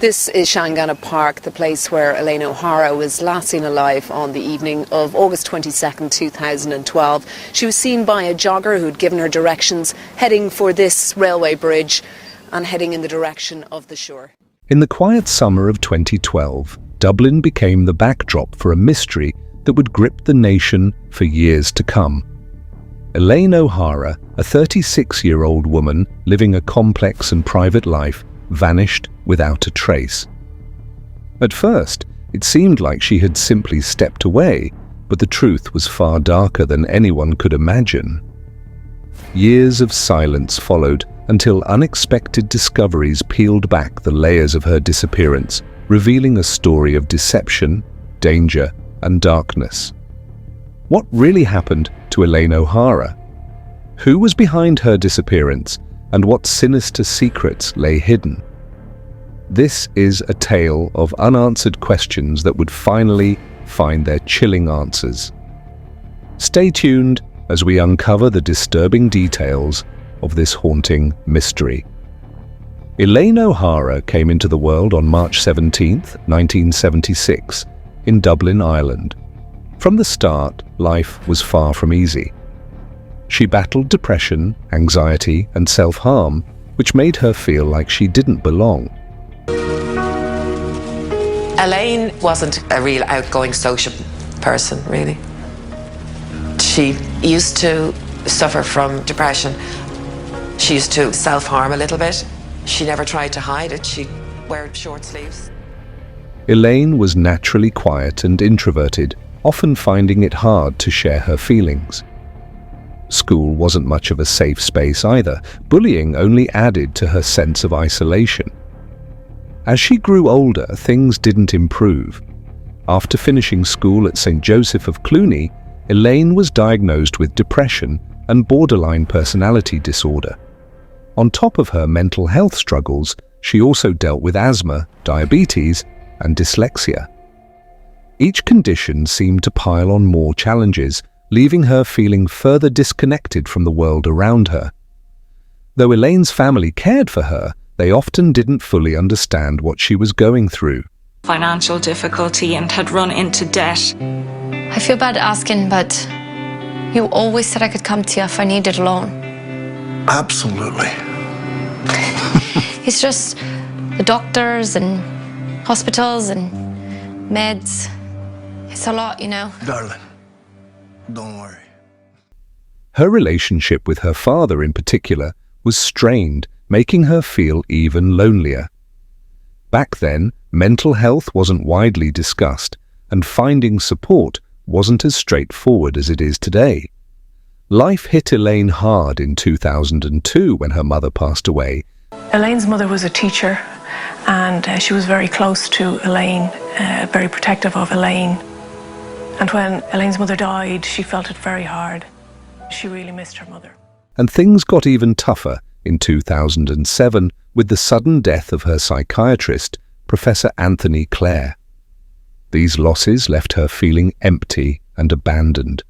This is Shangana Park, the place where Elaine O'Hara was last seen alive on the evening of August 22nd, 2012. She was seen by a jogger who'd given her directions, heading for this railway bridge and heading in the direction of the shore. In the quiet summer of 2012, Dublin became the backdrop for a mystery that would grip the nation for years to come. Elaine O'Hara, a 36-year-old woman living a complex and private life, vanished without a trace. At first, it seemed like she had simply stepped away, but the truth was far darker than anyone could imagine. Years of silence followed until unexpected discoveries peeled back the layers of her disappearance, revealing a story of deception, danger, and darkness. What really happened to Elaine O'Hara? Who was behind her disappearance, and what sinister secrets lay hidden? This is a tale of unanswered questions that would finally find their chilling answers. Stay tuned as we uncover the disturbing details of this haunting mystery. Elaine O'Hara came into the world on March 17, 1976, in Dublin, Ireland. From the start, life was far from easy. She battled depression, anxiety, and self-harm, which made her feel like she didn't belong. Elaine wasn't a real outgoing social person, really. She used to suffer from depression. She used to self-harm a little bit. She never tried to hide it. She'd wear short sleeves. Elaine was naturally quiet and introverted, often finding it hard to share her feelings. School wasn't much of a safe space either. Bullying only added to her sense of isolation. As she grew older, things didn't improve. After finishing school at St. Joseph of Cluny, Elaine was diagnosed with depression and borderline personality disorder. On top of her mental health struggles, she also dealt with asthma, diabetes, and dyslexia. Each condition seemed to pile on more challenges, leaving her feeling further disconnected from the world around her. Though Elaine's family cared for her, they often didn't fully understand what she was going through. Financial difficulty and had run into debt. I feel bad asking, but you always said I could come to you if I needed a loan. Absolutely. It's just the doctors and hospitals and meds. It's a lot, you know. Darling, don't worry. Her relationship with her father in particular was strained, making her feel even lonelier. Back then, mental health wasn't widely discussed, and finding support wasn't as straightforward as it is today. Life hit Elaine hard in 2002 when her mother passed away. Elaine's mother was a teacher, and she was very close to Elaine, very protective of Elaine. And when Elaine's mother died, she felt it very hard. She really missed her mother. And things got even tougher in 2007 with the sudden death of her psychiatrist, Professor Anthony Clare. These losses left her feeling empty and abandoned.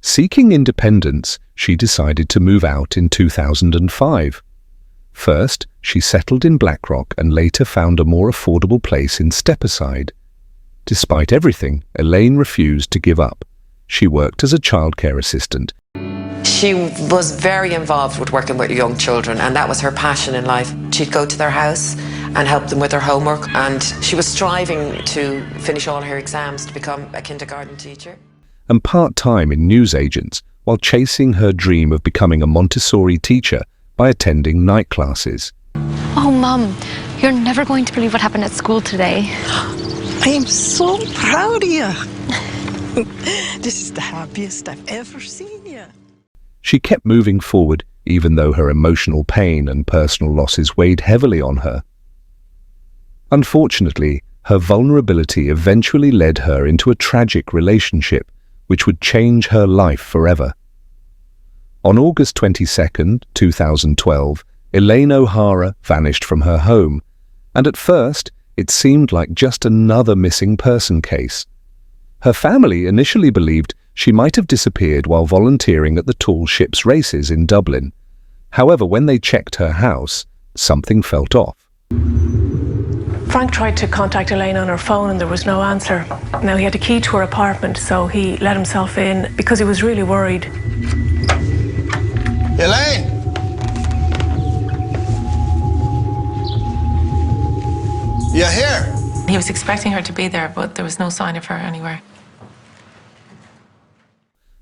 Seeking independence, she decided to move out in 2005. First, she settled in Blackrock and later found a more affordable place in Stepaside. Despite everything, Elaine refused to give up. She worked as a childcare assistant. She was very involved with working with young children, and that was her passion in life. She'd go to their house and help them with their homework, and she was striving to finish all her exams to become a kindergarten teacher. And part-time in newsagents while chasing her dream of becoming a Montessori teacher by attending night classes. Oh, Mum, you're never going to believe what happened at school today. I am so proud of you. This is the happiest I've ever seen you. She kept moving forward even though her emotional pain and personal losses weighed heavily on her. Unfortunately, her vulnerability eventually led her into a tragic relationship which would change her life forever. On August 22, 2012, Elaine O'Hara vanished from her home, and at first it seemed like just another missing person case. Her family initially believed she might have disappeared while volunteering at the tall ships races in Dublin. However, when they checked her house, something felt off. Frank tried to contact Elaine on her phone and there was no answer. Now, he had a key to her apartment, so he let himself in because he was really worried. Elaine! You here? He was expecting her to be there, but there was no sign of her anywhere.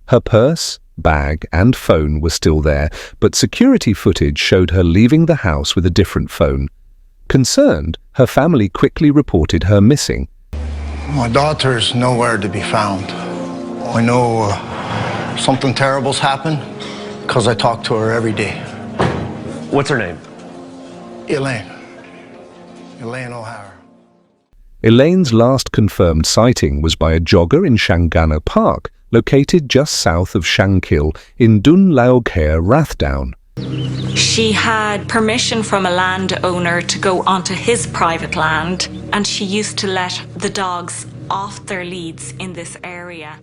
Her purse, bag and phone were still there, but security footage showed her leaving the house with a different phone. Concerned, her family quickly reported her missing. My daughter's nowhere to be found. I know something terrible's happened because I talk to her every day. What's her name? Elaine. Elaine O'Hara. Elaine's last confirmed sighting was by a jogger in Shangana Park, located just south of Shankill in Dun Laoghaire, Rathdown. She had permission from a landowner to go onto his private land, and she used to let the dogs off their leads in this area.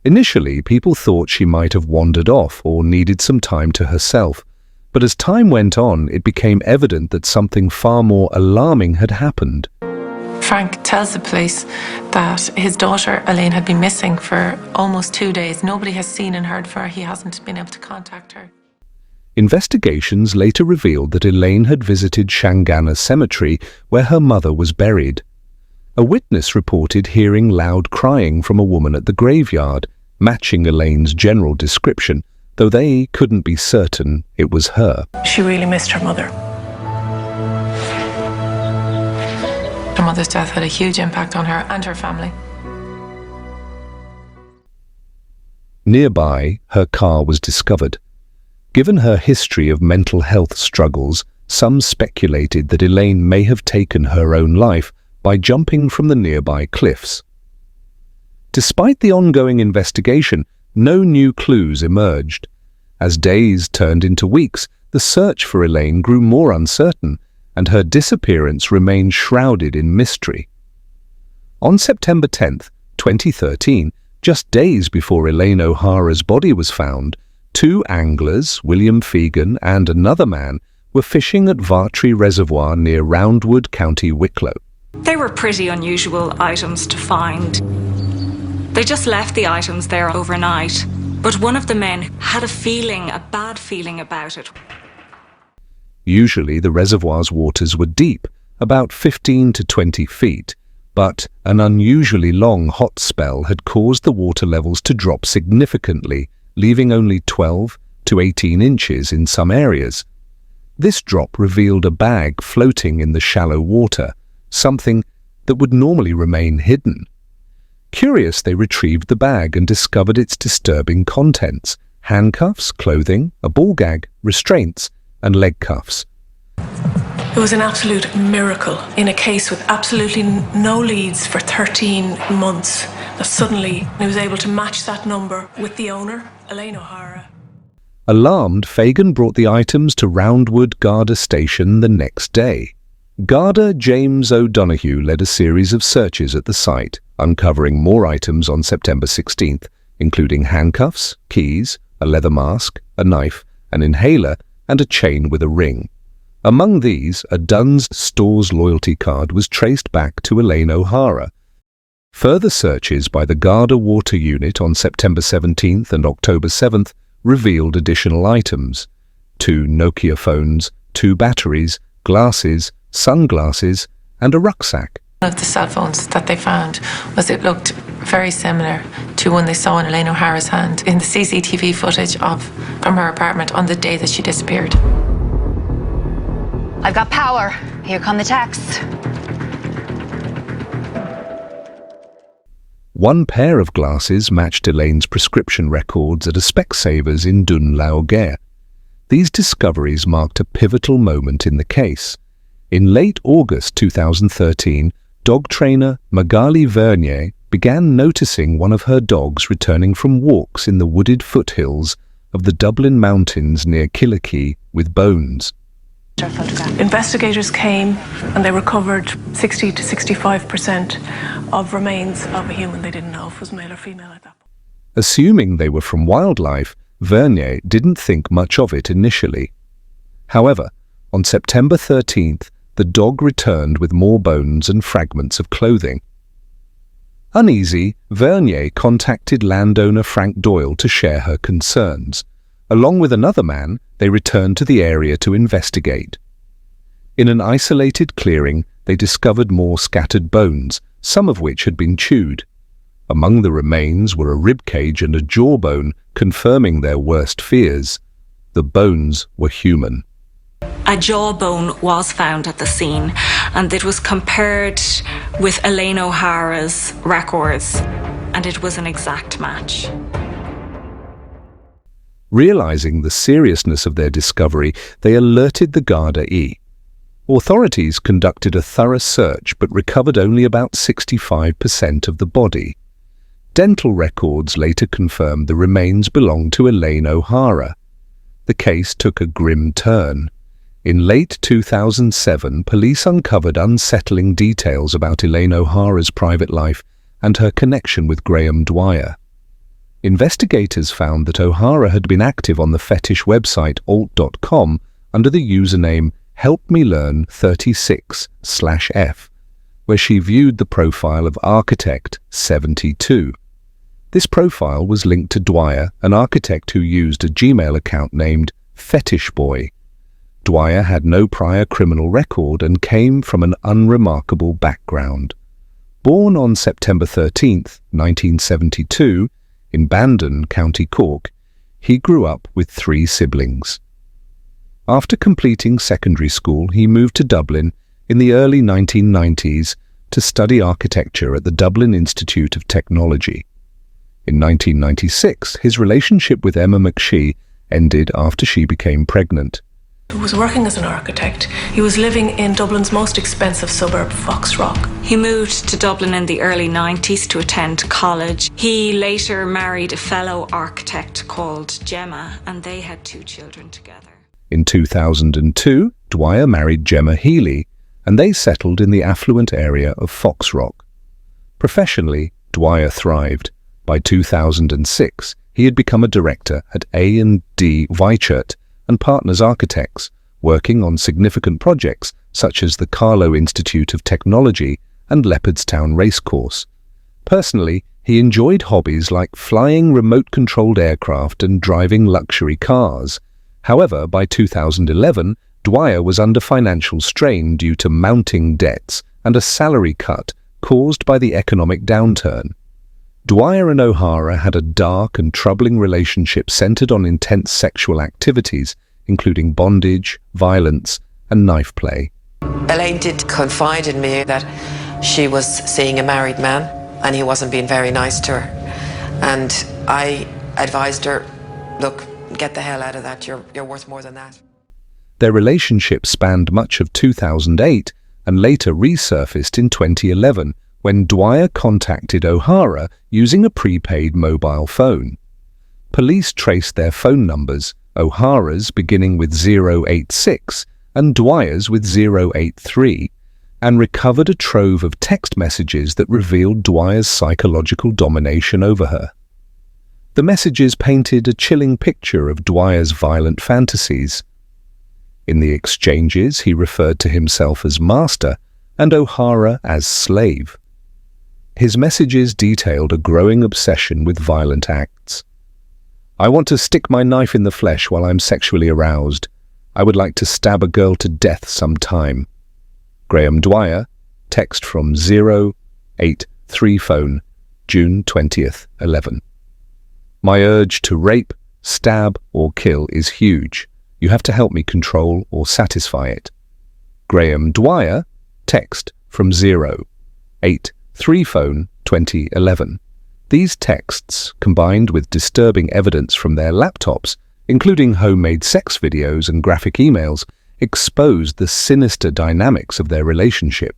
Initially, people thought she might have wandered off or needed some time to herself. But as time went on, it became evident that something far more alarming had happened. Frank tells the police that his daughter, Elaine, had been missing for almost 2 days. Nobody has seen and heard from her. He hasn't been able to contact her. Investigations later revealed that Elaine had visited Shangana Cemetery, where her mother was buried. A witness reported hearing loud crying from a woman at the graveyard, matching Elaine's general description, though they couldn't be certain it was her. She really missed her mother. Her mother's death had a huge impact on her and her family. Nearby, her car was discovered. Given her history of mental health struggles, some speculated that Elaine may have taken her own life by jumping from the nearby cliffs. Despite the ongoing investigation, no new clues emerged. As days turned into weeks, the search for Elaine grew more uncertain, and her disappearance remained shrouded in mystery. On September 10th, 2013, just days before Elaine O'Hara's body was found, 2 anglers, William Fegan and another man, were fishing at Vartree Reservoir near Roundwood, County Wicklow. They were pretty unusual items to find. They just left the items there overnight, but one of the men had a bad feeling about it. Usually the reservoir's waters were deep, about 15 to 20 feet, but an unusually long hot spell had caused the water levels to drop significantly, leaving only 12 to 18 inches in some areas. This drop revealed a bag floating in the shallow water, something that would normally remain hidden. Curious, they retrieved the bag and discovered its disturbing contents: handcuffs, clothing, a ball gag, restraints, and leg cuffs. It was an absolute miracle in a case with absolutely no leads for 13 months that suddenly he was able to match that number with the owner, Elaine O'Hara. Alarmed, Fagan brought the items to Roundwood Garda Station the next day. Garda James O'Donoghue led a series of searches at the site, uncovering more items on September 16th, including handcuffs, keys, a leather mask, a knife, an inhaler, and a chain with a ring. Among these, a Dunn's Stores loyalty card was traced back to Elaine O'Hara. Further searches by the Garda Water Unit on September 17th and October 7th revealed additional items: 2 Nokia phones, 2 batteries, glasses, sunglasses, and a rucksack. One of the cell phones that they found it looked very similar to one they saw in Elaine O'Hara's hand in the CCTV footage from her apartment on the day that she disappeared. I've got power. Here come the texts. 1 pair of glasses matched Elaine's prescription records at a Specsavers in Dun Laoghaire. These discoveries marked a pivotal moment in the case. In late August 2013, dog trainer Magali Vernier began noticing one of her dogs returning from walks in the wooded foothills of the Dublin Mountains near Killikee with bones. Investigators came and they recovered 60 to 65% of remains of a human. They didn't know if it was male or female at that point. Assuming they were from wildlife, Vernier didn't think much of it initially. However, on September 13th, the dog returned with more bones and fragments of clothing. Uneasy, Vernier contacted landowner Frank Doyle to share her concerns. Along with another man, they returned to the area to investigate. In an isolated clearing, they discovered more scattered bones, some of which had been chewed. Among the remains were a ribcage and a jawbone, confirming their worst fears. The bones were human. A jawbone was found at the scene, and it was compared with Elaine O'Hara's records, and it was an exact match. Realizing the seriousness of their discovery, they alerted the Garda E. Authorities conducted a thorough search but recovered only about 65% of the body. Dental records later confirmed the remains belonged to Elaine O'Hara. The case took a grim turn. In late 2007, police uncovered unsettling details about Elaine O'Hara's private life and her connection with Graham Dwyer. Investigators found that O'Hara had been active on the fetish website alt.com under the username helpmelearn36/F, where she viewed the profile of Architect 72. This profile was linked to Dwyer, an architect who used a Gmail account named Fetish Boy. Dwyer had no prior criminal record and came from an unremarkable background. Born on September 13, 1972, in Bandon, County Cork, he grew up with 3 siblings. After completing secondary school, he moved to Dublin in the early 1990s to study architecture at the Dublin Institute of Technology. In 1996, his relationship with Emma McShee ended after she became pregnant. He was working as an architect. He was living in Dublin's most expensive suburb, Foxrock. He moved to Dublin in the early 90s to attend college. He later married a fellow architect called Gemma, and they had 2 children together. In 2002, Dwyer married Gemma Healy, and they settled in the affluent area of Foxrock. Professionally, Dwyer thrived. By 2006, he had become a director at A&D Weichert and Partners Architects, working on significant projects such as the Carlow Institute of Technology and Leopardstown Racecourse. Personally, he enjoyed hobbies like flying remote-controlled aircraft and driving luxury cars. However, by 2011, Dwyer was under financial strain due to mounting debts and a salary cut caused by the economic downturn. Dwyer and O'Hara had a dark and troubling relationship centered on intense sexual activities, including bondage, violence, and knife play. Elaine did confide in me that she was seeing a married man and he wasn't being very nice to her. And I advised her, look, get the hell out of that, you're worth more than that. Their relationship spanned much of 2008 and later resurfaced in 2011 when Dwyer contacted O'Hara using a prepaid mobile phone. Police traced their phone numbers, O'Hara's beginning with 086 and Dwyer's with 083, and recovered a trove of text messages that revealed Dwyer's psychological domination over her. The messages painted a chilling picture of Dwyer's violent fantasies. In the exchanges, he referred to himself as master and O'Hara as slave. His messages detailed a growing obsession with violent acts. I want to stick my knife in the flesh while I'm sexually aroused. I would like to stab a girl to death sometime. Graham Dwyer, text from 083 phone, June 20th, 11. My urge to rape, stab, or kill is huge. You have to help me control or satisfy it. Graham Dwyer, text from 083 phone, 2011. These texts, combined with disturbing evidence from their laptops, including homemade sex videos and graphic emails, exposed the sinister dynamics of their relationship.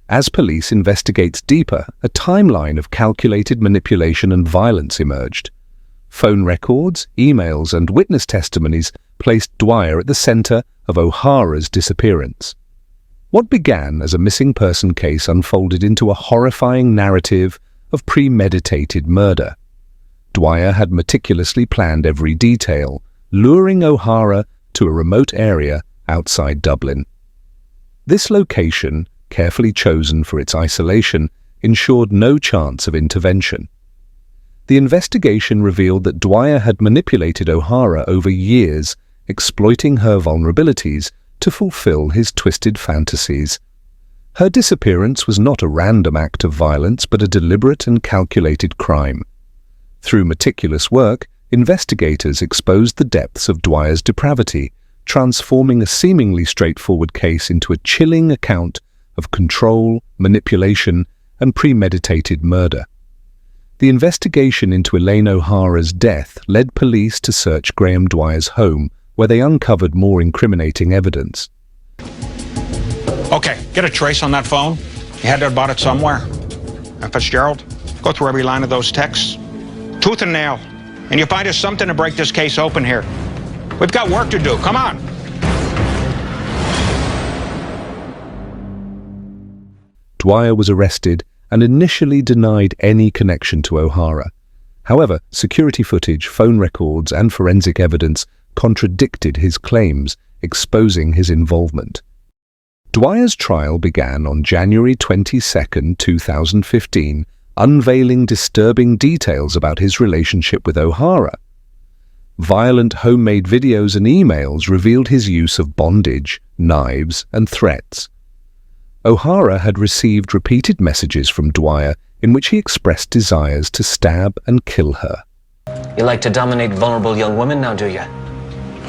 As police investigates deeper, a timeline of calculated manipulation and violence emerged. Phone records, emails, and witness testimonies placed Dwyer at the center of O'Hara's disappearance. What began as a missing person case unfolded into a horrifying narrative of premeditated murder. Dwyer had meticulously planned every detail, luring O'Hara to a remote area outside Dublin. This location, carefully chosen for its isolation, ensured no chance of intervention. The investigation revealed that Dwyer had manipulated O'Hara over years, exploiting her vulnerabilities to fulfill his twisted fantasies. Her disappearance was not a random act of violence, but a deliberate and calculated crime. Through meticulous work, investigators exposed the depths of Dwyer's depravity, transforming a seemingly straightforward case into a chilling account of control, manipulation, and premeditated murder. The investigation into Elaine O'Hara's death led police to search Graham Dwyer's home, where they uncovered more incriminating evidence. Okay, get a trace on that phone. You had to have bought it somewhere. And Fitzgerald, go through every line of those texts, tooth and nail, and you find us something to break this case open here. We've got work to do. Come on. Dwyer was arrested and initially denied any connection to O'Hara. However, security footage, phone records, and forensic evidence contradicted his claims, exposing his involvement. Dwyer's trial began on January 22, 2015, unveiling disturbing details about his relationship with O'Hara. Violent homemade videos and emails revealed his use of bondage, knives, and threats. O'Hara had received repeated messages from Dwyer in which he expressed desires to stab and kill her. You like to dominate vulnerable young women now, do you?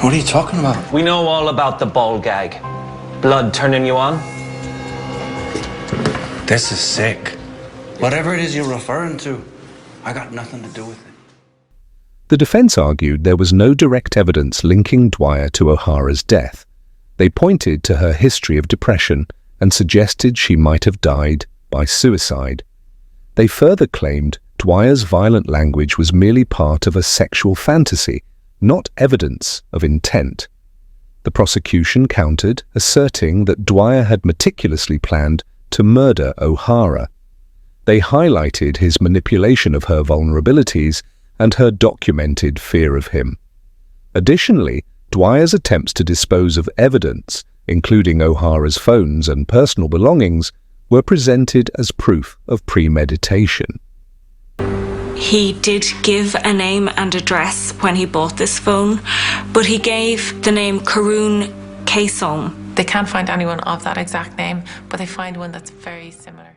What are you talking about? We know all about the ball gag. Blood turning you on? This is sick. Whatever it is you're referring to, I got nothing to do with it. The defense argued there was no direct evidence linking Dwyer to O'Hara's death. They pointed to her history of depression and suggested she might have died by suicide. They further claimed Dwyer's violent language was merely part of a sexual fantasy, not evidence of intent. The prosecution countered, asserting that Dwyer had meticulously planned to murder O'Hara. They highlighted his manipulation of her vulnerabilities and her documented fear of him. Additionally, Dwyer's attempts to dispose of evidence, including O'Hara's phones and personal belongings, were presented as proof of premeditation. He did give a name and address when he bought this phone, but he gave the name Karun Kasom. They can't find anyone of that exact name, but they find one that's very similar.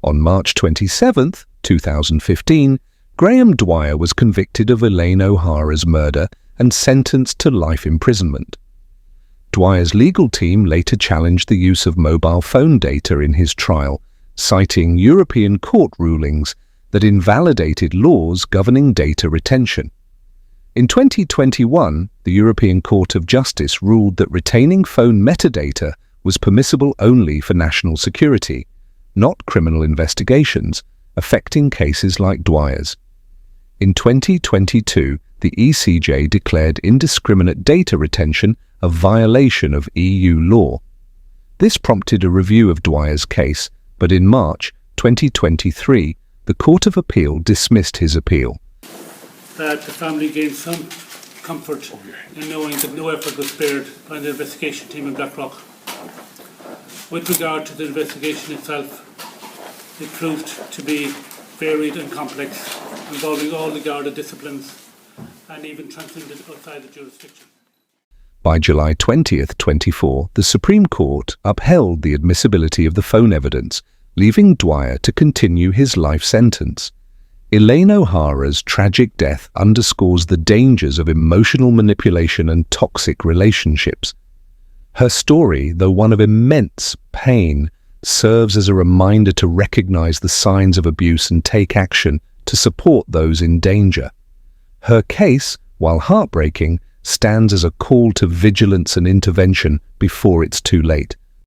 On March 27, 2015, Graham Dwyer was convicted of Elaine O'Hara's murder and sentenced to life imprisonment. Dwyer's legal team later challenged the use of mobile phone data in his trial, citing European court rulings that invalidated laws governing data retention. In 2021, the European Court of Justice ruled that retaining phone metadata was permissible only for national security, not criminal investigations, affecting cases like Dwyer's. In 2022, the ECJ declared indiscriminate data retention a violation of EU law. This prompted a review of Dwyer's case, but in March 2023, the Court of Appeal dismissed his appeal. That the family gained some comfort in knowing that no effort was spared by the investigation team in Blackrock. With regard to the investigation itself, it proved to be varied and complex, involving all the Garda disciplines and even transcended outside the jurisdiction. By July 20th, 24, the Supreme Court upheld the admissibility of the phone evidence, leaving Dwyer to continue his life sentence. Elaine O'Hara's tragic death underscores the dangers of emotional manipulation and toxic relationships. Her story, though one of immense pain, serves as a reminder to recognize the signs of abuse and take action to support those in danger. Her case, while heartbreaking, stands as a call to vigilance and intervention before it's too late.